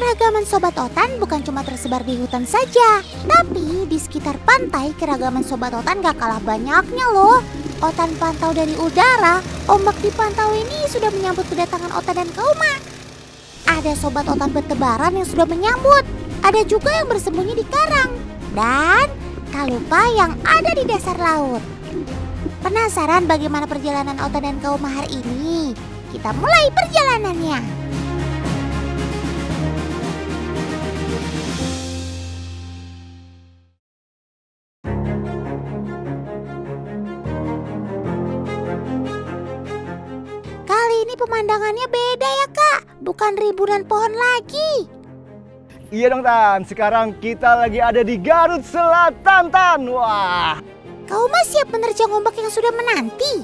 Keragaman Sobat Otan bukan cuma tersebar di hutan saja, tapi di sekitar pantai keragaman Sobat Otan gak kalah banyaknya loh. Otan pantau dari udara, ombak di pantau ini sudah menyambut kedatangan Otan dan Kauma. Ada Sobat Otan bertebaran yang sudah menyambut, ada juga yang bersembunyi di karang, dan tak lupa yang ada di dasar laut. Penasaran bagaimana perjalanan Otan dan Kauma hari ini? Kita mulai perjalanannya. Kali ini pemandangannya beda ya Kak, bukan ribuan pohon lagi. Iya dong Tan, sekarang kita lagi ada di Garut Selatan Tan. Wah. Kauma siap menerjang ombak yang sudah menanti?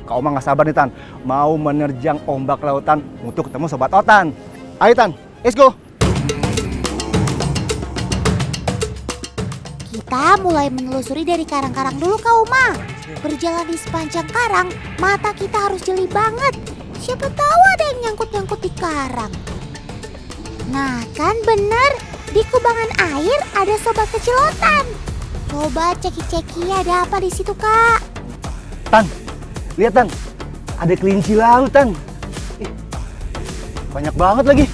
Kauma gak sabar nih Tan, mau menerjang ombak lautan untuk ketemu Sobat Otan. Ayo Tan, let's go. Kita mulai menelusuri dari karang-karang dulu Kauma. Berjalan di sepanjang karang, mata kita harus jeli banget. Siapa tahu ada yang nyangkut-nyangkut di karang. Nah kan bener, di kubangan air ada Sobat Kecil Otan. Coba ceki-ceki ada apa di situ Kak? Tan, lihat Tan, ada kelinci laut Tan. Banyak banget lagi.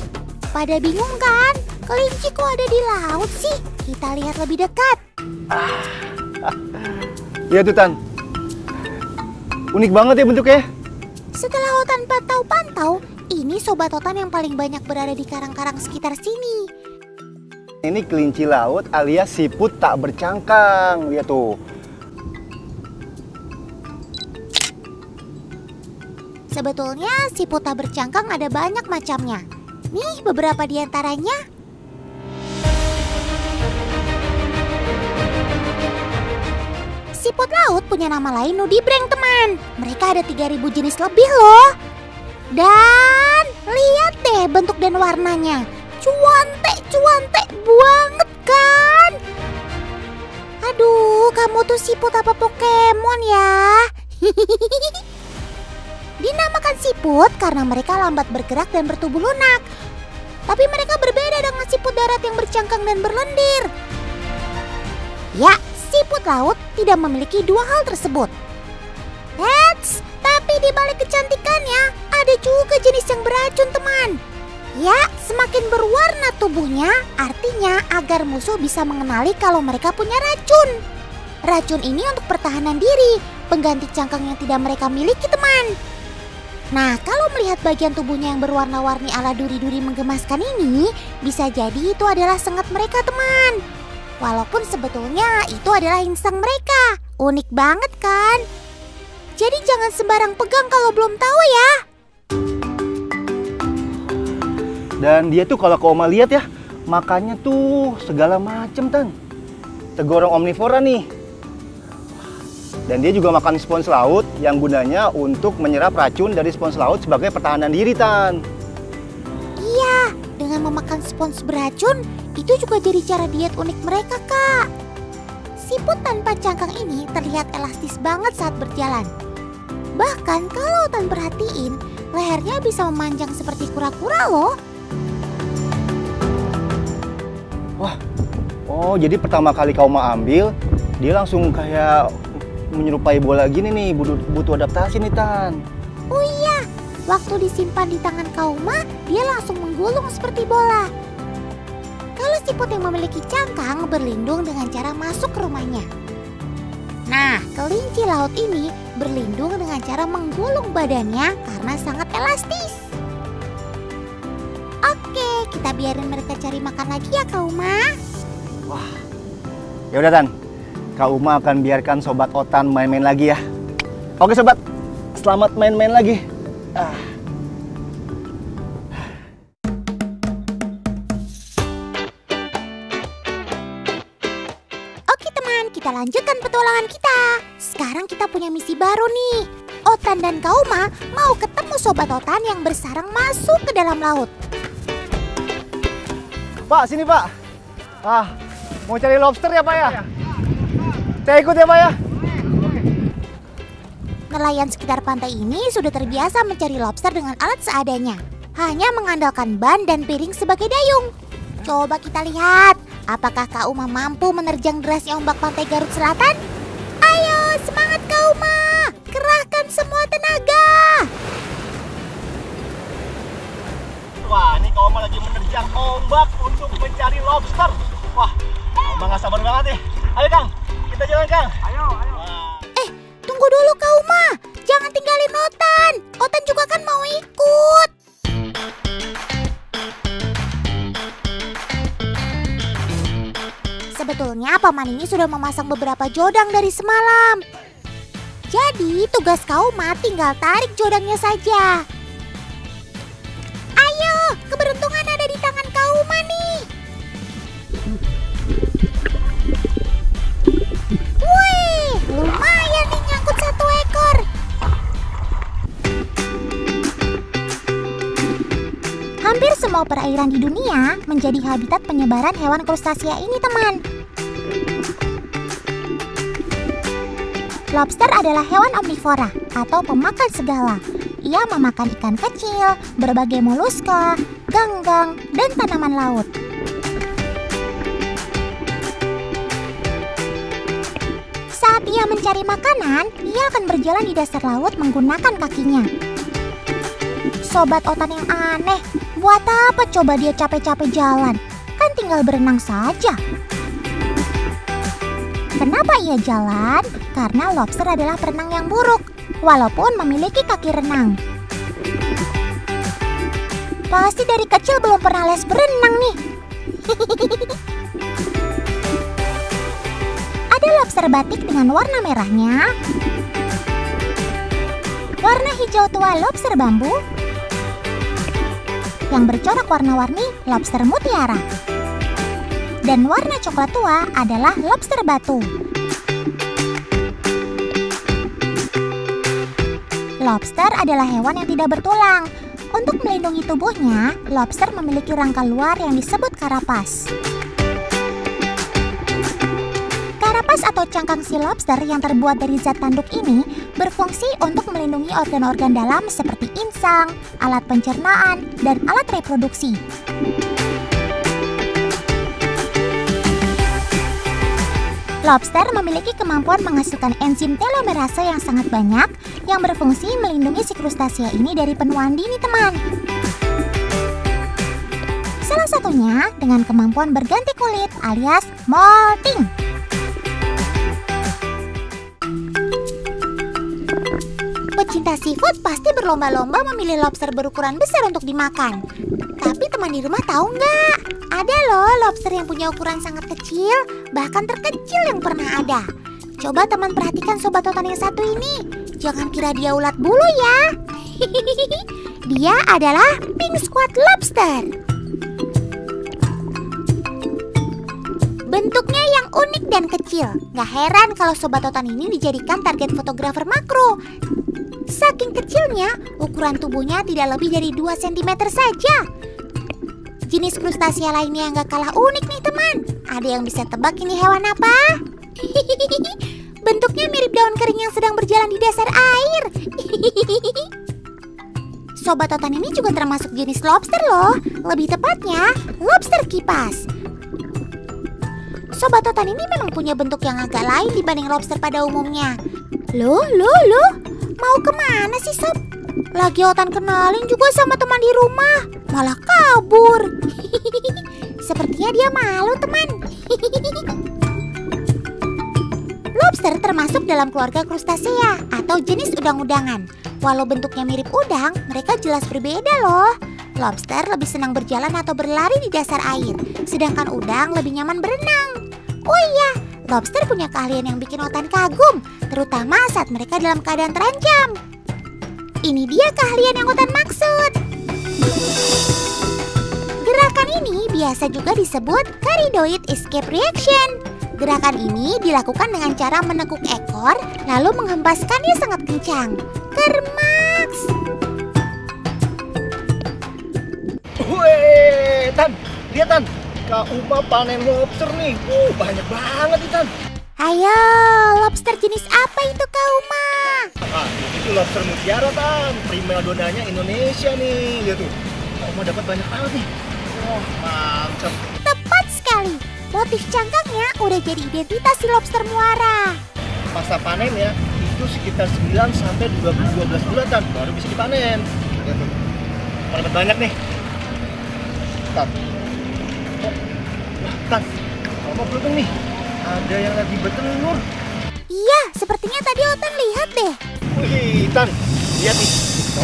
Pada bingung kan? Kelinci kok ada di laut sih? Kita lihat lebih dekat. Iya tuh Tan, unik banget ya bentuknya. Setelah Otan pantau-pantau, ini Sobat Otan yang paling banyak berada di karang-karang sekitar sini. Ini kelinci laut alias siput tak bercangkang. Lihat tuh. Sebetulnya siput tak bercangkang ada banyak macamnya. Nih beberapa di antaranya. Siput laut punya nama lain nudibreng teman. Mereka ada 3000 jenis lebih loh. Dan lihat deh bentuk dan warnanya. Cuantek banget kan? Aduh, kamu tuh siput apa Pokemon ya? Dinamakan siput karena mereka lambat bergerak dan bertubuh lunak. Tapi mereka berbeda dengan siput darat yang bercangkang dan berlendir. Ya, siput laut tidak memiliki dua hal tersebut. Eits, tapi di balik kecantikannya ada juga jenis yang beracun teman. Ya, semakin berwarna tubuhnya artinya agar musuh bisa mengenali kalau mereka punya racun. Racun ini untuk pertahanan diri, pengganti cangkang yang tidak mereka miliki teman. Nah, kalau melihat bagian tubuhnya yang berwarna-warni ala duri-duri menggemaskan ini, bisa jadi itu adalah sengat mereka teman. Walaupun sebetulnya itu adalah insang mereka. Unik banget kan? Jadi jangan sembarang pegang kalau belum tahu ya. Dan dia tuh kalau Kauma lihat ya, makannya tuh segala macem Tan. Tergolong omnivora nih. Dan dia juga makan spons laut yang gunanya untuk menyerap racun dari spons laut sebagai pertahanan diri Tan. Iya, dengan memakan spons beracun, itu juga jadi cara diet unik mereka Kak. Siput tanpa cangkang ini terlihat elastis banget saat berjalan. Bahkan kalau Otan perhatiin, lehernya bisa memanjang seperti kura-kura loh. Wah, oh jadi pertama kali Kauma ambil, dia langsung kayak menyerupai bola gini nih, butuh adaptasi nih Tan. Oh iya, waktu disimpan di tangan Kauma, dia langsung menggulung seperti bola. Kalau siput yang memiliki cangkang berlindung dengan cara masuk ke rumahnya. Nah, kelinci laut ini berlindung dengan cara menggulung badannya karena sangat elastis. Oke, kita biarin mereka cari makan lagi ya Kauma. Wah, ya udah Tan, Kauma akan biarkan Sobat Otan main-main lagi ya. Oke Sobat, selamat main-main lagi. Oke teman, kita lanjutkan petualangan kita. Sekarang kita punya misi baru nih. Otan dan Kauma mau ketemu Sobat Otan yang bersarang masuk ke dalam laut. Pak, sini Pak. Mau cari lobster ya Pak ya? Saya ikut ya Pak ya? Nelayan sekitar pantai ini sudah terbiasa mencari lobster dengan alat seadanya. hanya mengandalkan ban dan piring sebagai dayung. Coba kita lihat, apakah Kak Uma mampu menerjang derasnya ombak pantai Garut Selatan? Ayo, semangat Kak Uma! Kerahkan semua tenaga! Wah, ini Kak Uma lagi menerjang ombak untuk mencari lobster. Wah, Oma nggak sabar banget nih. Ayo Kang, kita jalan Kang. Ayo. Tunggu dulu Kak Uma, jangan tinggalin Otan. Otan juga kan mau ikut. Sebetulnya paman ini sudah memasang beberapa jodang dari semalam. Jadi tugas Kak Uma tinggal tarik jodangnya saja. Ayo, keberuntungan ada di tangan Kak Uma nih. Wih, lumayan nih nyangkut 1 ekor. Hampir semua perairan di dunia menjadi habitat penyebaran hewan krustasia ini, teman. Lobster adalah hewan omnivora atau pemakan segala. Ia memakan ikan kecil, berbagai moluska, ganggang, dan tanaman laut. Saat ia mencari makanan, ia akan berjalan di dasar laut menggunakan kakinya. Sobat Otan yang aneh, buat apa coba dia capek-capek jalan? Kan tinggal berenang saja. Kenapa ia jalan? Karena lobster adalah perenang yang buruk, walaupun memiliki kaki renang. Pasti dari kecil belum pernah les berenang nih. Ada lobster batik dengan warna merahnya, warna hijau tua lobster bambu, yang bercorak warna-warni lobster mutiara, dan warna coklat tua adalah lobster batu. Lobster adalah hewan yang tidak bertulang. Untuk melindungi tubuhnya, lobster memiliki rangka luar yang disebut karapas. Karapas atau cangkang si lobster yang terbuat dari zat tanduk ini berfungsi untuk melindungi organ-organ dalam seperti insang, alat pencernaan, dan alat reproduksi. Lobster memiliki kemampuan menghasilkan enzim telomerase yang sangat banyak yang berfungsi melindungi si krustasia ini dari penuaan dini, teman. Salah satunya dengan kemampuan berganti kulit alias molting. Pecinta seafood pasti berlomba-lomba memilih lobster berukuran besar untuk dimakan. Tapi teman di rumah tahu nggak? Ada loh lobster yang punya ukuran sangat kecil, bahkan terkecil yang pernah ada. Coba teman perhatikan Sobat Otan yang satu ini. Jangan kira dia ulat bulu ya. Dia adalah pink squat lobster. Bentuknya yang unik dan kecil. Gak heran kalau Sobat Otan ini dijadikan target fotografer makro. Saking kecilnya, ukuran tubuhnya tidak lebih dari 2 cm saja. Jenis krustasia lainnya yang gak kalah unik nih teman. Ada yang bisa tebak ini hewan apa? Bentuknya mirip daun kering yang sedang berjalan di dasar air. Sobat Otan ini juga termasuk jenis lobster loh. Lebih tepatnya, lobster kipas. Sobat Otan ini memang punya bentuk yang agak lain dibanding lobster pada umumnya. Loh, mau kemana sih Sob? Lagi Otan kenalin juga sama teman di rumah, malah kabur. Sepertinya dia malu teman. Lobster termasuk dalam keluarga krustasea atau jenis udang-udangan. Walau bentuknya mirip udang, mereka jelas berbeda loh. Lobster lebih senang berjalan atau berlari di dasar air, sedangkan udang lebih nyaman berenang. Oh iya, lobster punya keahlian yang bikin Otan kagum, terutama saat mereka dalam keadaan terancam. Ini dia keahlian yang Otan maksud. Gerakan ini biasa juga disebut caridoid escape reaction. Gerakan ini dilakukan dengan cara menekuk ekor lalu menghempaskannya sangat kencang. Kermaks! Wih, Tan, lihat Tan, Kak Uma panen lobster nih. Banyak banget nih Tan. Ayo, lobster jenis apa itu Kak Uma? Itu lobster mutiara Tan, prima donanya Indonesia nih. Lihat tuh, Oma dapat banyak banget nih. Oh, mantap. Tepat sekali. Motif cangkangnya udah jadi identitas si lobster muara. Masa panen ya, itu sekitar 9 sampai 12 bulan Tan, baru bisa dipanen. Lihat tuh. Dapat banyak nih. Tan. Oh, wah, Tan. Oma beruntung nih. Ada yang lagi bertelur. Iya, sepertinya tadi Otan lihat deh. Wih, Tan. Lihat nih.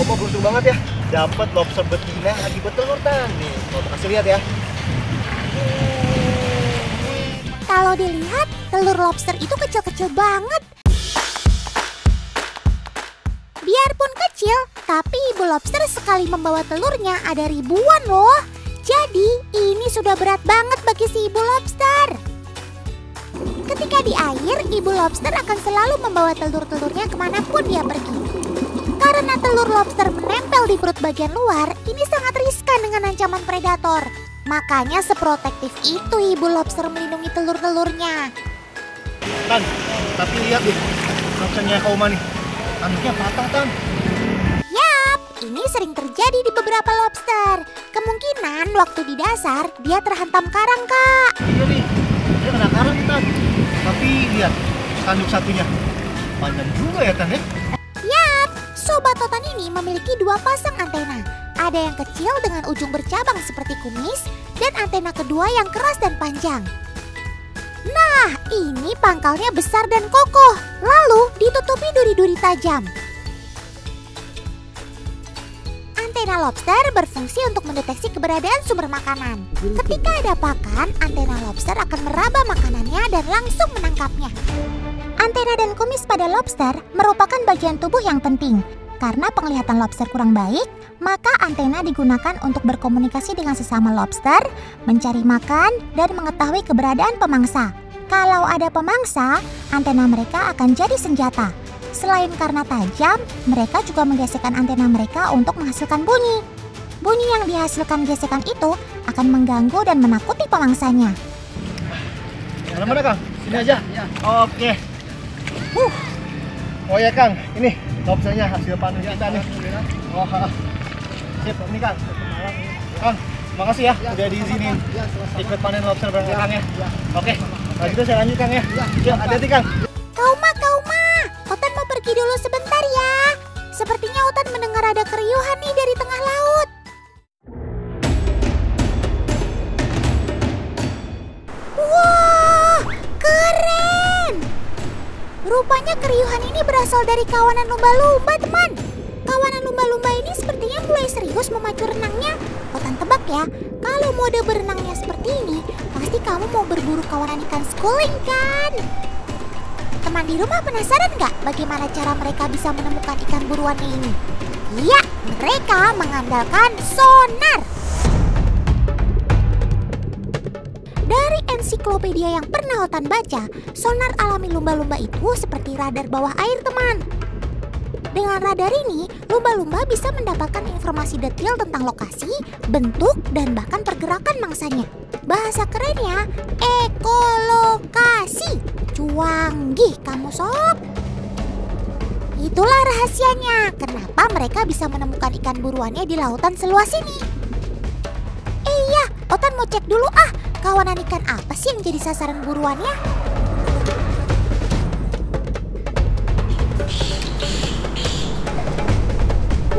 Oma beruntung banget ya. Dapat lobster betina lagi bertelur, Tan. Nih, mau kasih lihat ya. Kalau dilihat, telur lobster itu kecil-kecil banget. Biarpun kecil, tapi ibu lobster sekali membawa telurnya ada ribuan loh. Jadi, ini sudah berat banget bagi si ibu lobster. Ketika di air, ibu lobster akan selalu membawa telur-telurnya kemanapun dia pergi. Karena telur lobster menempel di perut bagian luar, ini sangat riskan dengan ancaman predator. Makanya seprotektif itu ibu lobster melindungi telur-telurnya. Tan, tapi lihat deh, lobsternya Kak Oma nih. Tanduknya patah, Tan. Yap, ini sering terjadi di beberapa lobster. Kemungkinan waktu di dasar, dia terhantam karang, Kak. Iya nih, dia kena karang, Tan. Tapi lihat, tanduk satunya. Panjang juga ya, Tan ya? Yap, sobat Otan ini memiliki 2 pasang antena. Ada yang kecil dengan ujung bercabang seperti kumis, dan antena kedua yang keras dan panjang. Nah, ini pangkalnya besar dan kokoh, lalu ditutupi duri-duri tajam. Antena lobster berfungsi untuk mendeteksi keberadaan sumber makanan. Ketika ada pakan, antena lobster akan meraba makanannya dan langsung menangkapnya. Antena dan kumis pada lobster merupakan bagian tubuh yang penting. Karena penglihatan lobster kurang baik, maka antena digunakan untuk berkomunikasi dengan sesama lobster, mencari makan, dan mengetahui keberadaan pemangsa. Kalau ada pemangsa, antena mereka akan jadi senjata. Selain karena tajam, mereka juga menggesekkan antena mereka untuk menghasilkan bunyi. Bunyi yang dihasilkan gesekan itu akan mengganggu dan menakuti pemangsanya. Mana Kang? Sini aja. Ya. Oke. Oh ya Kang, ini lobsternya hasil panen kita nih. Oh, sip, ini Kang. Kang, makasih ya udah diizinin ikut panen lobster bareng Kang ya. Oke, kalau gitu saya lanjut Kang ya. Yuk, hati-hati Kang. Kau Ma, Otan mau pergi dulu sebentar ya. Sepertinya Otan mendengar ada keriuhan nih dari tengah laut. Wah, keren! Rupanya keriuhan ini berasal dari kawanan lumba-lumba, teman. Kawanan lumba-lumba ini sepertinya mulai serius memacu renangnya. Otan tebak ya, kalau mode berenangnya seperti ini, pasti kamu mau berburu kawanan ikan schooling kan? Teman di rumah penasaran nggak bagaimana cara mereka bisa menemukan ikan buruannya ini? Iya, mereka mengandalkan sonar. Dari ensiklopedia yang pernah Otan baca, sonar alami lumba-lumba itu seperti radar bawah air, teman. Dengan radar ini, lumba-lumba bisa mendapatkan informasi detail tentang lokasi, bentuk, dan bahkan pergerakan mangsanya. Bahasa kerennya, ekolokasi. Cuanggih kamu sob. Itulah rahasianya, kenapa mereka bisa menemukan ikan buruannya di lautan seluas ini. Iya, Otan mau cek dulu kawanan ikan apa sih yang jadi sasaran buruannya?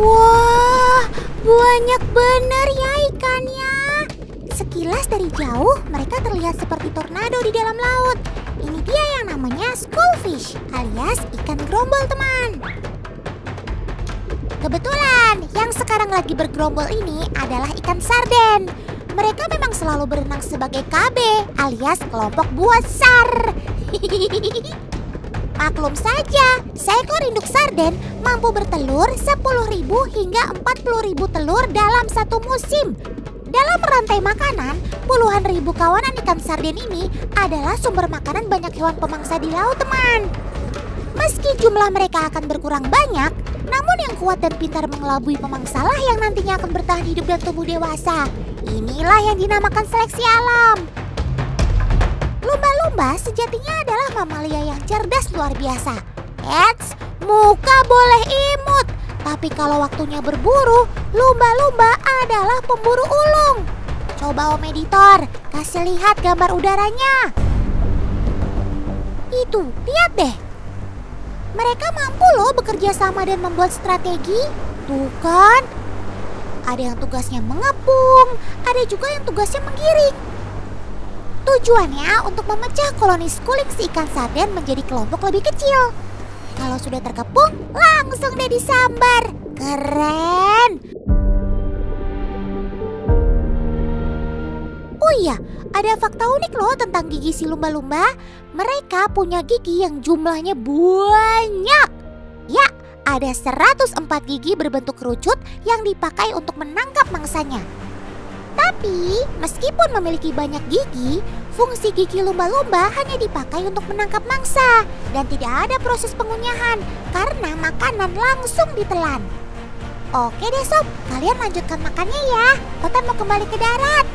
Wah, banyak bener ya ikannya. Sekilas dari jauh, mereka terlihat seperti tornado di dalam laut. Ini dia yang namanya schoolfish, alias ikan gerombol, teman. Kebetulan, yang sekarang lagi bergerombol ini adalah ikan sarden. Mereka memang selalu berenang sebagai KB, alias kelompok buah SAR. Maklum saja, seekor induk sarden mampu bertelur 10.000 hingga 40.000 telur dalam satu musim. Dalam rantai makanan, puluhan ribu kawanan ikan sarden ini adalah sumber makanan banyak hewan pemangsa di laut, teman. Meski jumlah mereka akan berkurang banyak, namun yang kuat dan pintar mengelabui pemangsalah yang nantinya akan bertahan hidup dan tumbuh dewasa. Inilah yang dinamakan seleksi alam. Lumba-lumba sejatinya adalah mamalia yang cerdas luar biasa. Eits, muka boleh imut, Tapi kalau waktunya berburu, lumba-lumba adalah pemburu ulung. Coba Om Editor, kasih lihat gambar udaranya. Itu, lihat deh. Mereka mampu loh bekerja sama dan membuat strategi. Tuh kan, ada yang tugasnya mengepung, ada juga yang tugasnya menggiring. Tujuannya untuk memecah koloni schooling si ikan sarden menjadi kelompok lebih kecil. Kalau sudah terkepung, langsung deh disambar. Keren! Oh iya, ada fakta unik loh tentang gigi si lumba-lumba. Mereka punya gigi yang jumlahnya banyak. Ya, ada 104 gigi berbentuk kerucut yang dipakai untuk menangkap mangsanya. Tapi, meskipun memiliki banyak gigi, fungsi gigi lumba-lumba hanya dipakai untuk menangkap mangsa dan tidak ada proses pengunyahan karena makanan langsung ditelan. Oke deh sob, kalian lanjutkan makannya ya. Otan mau kembali ke darat.